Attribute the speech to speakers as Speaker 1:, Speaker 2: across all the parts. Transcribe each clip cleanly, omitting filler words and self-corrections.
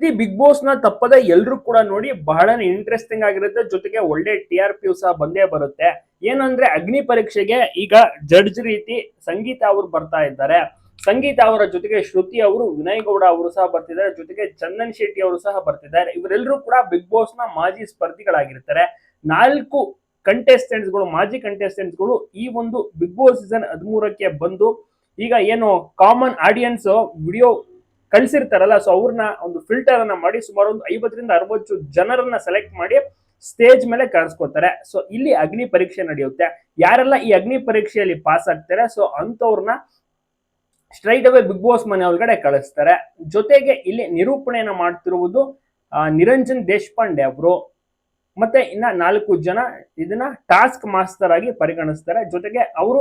Speaker 1: ಈ big boss ನ ತಪ್ಪದೆ ಎಲ್ರು ಕೂಡ ನೋಡಿ ಬಹಳನೇ ಇಂಟ್ರೆಸ್ಟಿಂಗ್ ಆಗಿರುತ್ತೆ, ಜೊತೆಗೆ ಒಳ್ಳೆ TRP ಸಹ ಬಂದೇ ಬರುತ್ತೆ. ಏನಂದ್ರೆ ಅಗ್ನಿ ಪರೀಕ್ಷೆಗೆ ಈಗ ಜಡ್ಜ್ ರೀತಿ ಸಂಗೀತ ಅವರು ಬರ್ತಾ ಇದ್ದಾರೆ. ಸಂಗೀತ ಅವರ ಜೊತೆಗೆ ಶ್ರುತಿ ಅವರು, ವಿನಯ್ ಗೌಡ ಅವರು ಸಹ ಬರ್ತಿದ್ದಾರೆ, ಜೊತೆಗೆ ಚಂದನ್ ಶೆಟ್ಟಿ ಅವರು ಸಹ ಬರ್ತಿದ್ದಾರೆ. ಇವರೆಲ್ಲರೂ ಕೂಡ ಬಿಗ್ ಬಾಸ್ ನ ಮಾಜಿ ಸ್ಪರ್ಧಿಗಳಾಗಿರ್ತಾರೆ. 4 ಕಂಟೆಸ್ಟೆಂಟ್ಸ್ ಗಳು, ಮಾಜಿ ಕಂಟೆಸ್ಟೆಂಟ್ಸ್ ಗಳು ಈ ಒಂದು ಬಿಗ್ ಬಾಸ್ ಸೀಸನ್ 13ಕ್ಕೆ ಬಂದು ಈಗ ಏನು ಕಾಮನ್ ಆಡಿಯನ್ಸ್ ವಿಡಿಯೋ ಕಳ್ಸಿರ್ತಾರಲ್ಲ, ಸೊ ಅವ್ರನ್ನ ಒಂದು ಫಿಲ್ಟರ್ ಅನ್ನ ಮಾಡಿ ಸುಮಾರು ಒಂದು 50ರಿಂದ 60 ಜನರನ್ನ ಸೆಲೆಕ್ಟ್ ಮಾಡಿ ಸ್ಟೇಜ್ ಮೇಲೆ ಕರೆಸ್ಕೊತಾರೆ. ಸೊ ಇಲ್ಲಿ ಅಗ್ನಿ ಪರೀಕ್ಷೆ ನಡೆಯುತ್ತೆ. ಯಾರೆಲ್ಲ ಈ ಅಗ್ನಿ ಪರೀಕ್ಷೆಯಲ್ಲಿ ಪಾಸ್ ಆಗ್ತಾರೆ, ಸೊ ಅಂತವ್ರನ್ನ ಸ್ಟ್ರೈಟ್ ಅವೇ ಬಿಗ್ ಬಾಸ್ ಮನೆ ಒಳಗಡೆ ಕಳಿಸ್ತಾರೆ. ಜೊತೆಗೆ ಇಲ್ಲಿ ನಿರೂಪಣೆಯನ್ನ ಮಾಡ್ತಿರುವುದು ನಿರಂಜನ್ ದೇಶಪಾಂಡೆ ಅವರು. ಮತ್ತೆ ಇನ್ನ 4 ಜನ ಇದನ್ನ ಟಾಸ್ಕ್ ಮಾಸ್ಟರ್ ಆಗಿ ಪರಿಗಣಿಸ್ತಾರೆ. ಜೊತೆಗೆ ಅವರು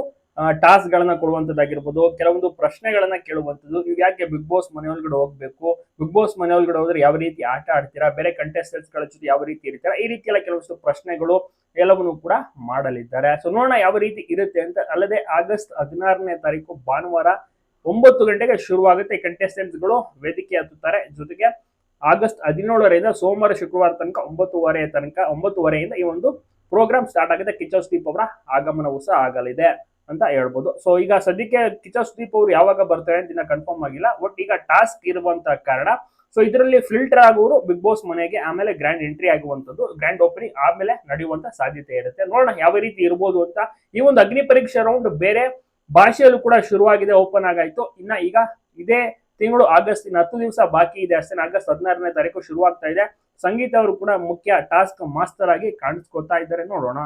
Speaker 1: ಟಾಸ್ಕ್ ಗಳನ್ನ ಕೊಡುವಂತದ್ದಾಗಿರ್ಬೋದು, ಕೆಲವೊಂದು ಪ್ರಶ್ನೆಗಳನ್ನ ಕೇಳುವಂಥದ್ದು, ನೀವು ಯಾಕೆ ಬಿಗ್ ಬಾಸ್ ಮನೆ ಒಳಗಡೆ ಹೋಗ್ಬೇಕು, ಬಿಗ್ ಬಾಸ್ ಮನೆ ಒಳಗಡೆ ಹೋದ್ರೆ ಯಾವ ರೀತಿ ಆಟ ಆಡ್ತೀರಾ, ಬೇರೆ ಕಂಟೆಸ್ಟೆಂಟ್ಸ್ ಗಳ ಜೊತೆ ಯಾವ ರೀತಿ ಇರ್ತೀರಾ, ಈ ರೀತಿ ಎಲ್ಲ ಕೆಲವೊಂದು ಪ್ರಶ್ನೆಗಳು ಎಲ್ಲವನ್ನು ಕೂಡ ಮಾಡಲಿದ್ದಾರೆ. ಸೊ ನೋಡೋಣ ಯಾವ ರೀತಿ ಇರುತ್ತೆ ಅಂತ. ಅಲ್ಲದೆ ಆಗಸ್ಟ್ 16ನೇ ತಾರೀಕು ಭಾನುವಾರ 9 ಗಂಟೆಗೆ ಶುರುವಾಗುತ್ತೆ. ಕಂಟೆಸ್ಟೆಂಟ್ಸ್ ಗಳು ವೇದಿಕೆ ಹತ್ತುತ್ತಾರೆ. ಜೊತೆಗೆ ಆಗಸ್ಟ್ 17ರಿಂದ ಸೋಮವಾರ ಶುಕ್ರವಾರ ತನಕ 9:30ಯಿಂದ ಈ ಒಂದು ಪ್ರೋಗ್ರಾಮ್ ಸ್ಟಾರ್ಟ್ ಆಗುತ್ತೆ. ಕಿಚ್ಚ ಸುದೀಪ್ ಅವರ ಆಗಮನವೂ ಸಹ ಆಗಲಿದೆ ಅಂತ ಹೇಳ್ಬೋದು. ಸೊ ಈಗ ಸದ್ಯಕ್ಕೆ ಕಿಚ್ಚ ಸುದೀಪ್ ಅವರು ಯಾವಾಗ ಬರ್ತಾರೆ ಅಂತ ಇನ್ನ ಕನ್ಫರ್ಮ್ ಆಗಿಲ್ಲ. ಒಟ್ ಈಗ ಟಾಸ್ಕ್ ಇರುವಂತ ಕಾರಣ ಸೊ ಇದರಲ್ಲಿ ಫಿಲ್ಟರ್ ಆಗುವರು ಬಿಗ್ ಬಾಸ್ ಮನೆಗೆ, ಆಮೇಲೆ ಗ್ರ್ಯಾಂಡ್ ಎಂಟ್ರಿ ಆಗುವಂತದ್ದು, ಗ್ರ್ಯಾಂಡ್ ಓಪನಿಂಗ್ ಆಮೇಲೆ ನಡೆಯುವಂತ ಸಾಧ್ಯತೆ ಇರುತ್ತೆ. ನೋಡೋಣ ಯಾವ ರೀತಿ ಇರ್ಬೋದು ಅಂತ. ಈ ಒಂದು ಅಗ್ನಿ ಪರೀಕ್ಷೆ ರೌಂಡ್ ಬೇರೆ ಭಾಷೆಯಲ್ಲೂ ಕೂಡ ಶುರುವಾಗಿದೆ, ಓಪನ್ ಆಗಾಯ್ತು. ಇನ್ನ ಈಗ ಇದೇ ತಿಂಗಳು ಆಗಸ್ಟ್ 10 ದಿವಸ ಬಾಕಿ ಇದೆ ಅಷ್ಟೇ. ಆಗಸ್ಟ್ 16ನೇ ತಾರೀಕು ಶುರುವಾಗ್ತಾ ಇದೆ. ಸಂಗೀತ ಅವರು ಕೂಡ ಮುಖ್ಯ ಟಾಸ್ಕ್ ಮಾಸ್ಟರ್ ಆಗಿ ಕಾಣಿಸ್ಕೊತಾ ಇದ್ದಾರೆ. ನೋಡೋಣ.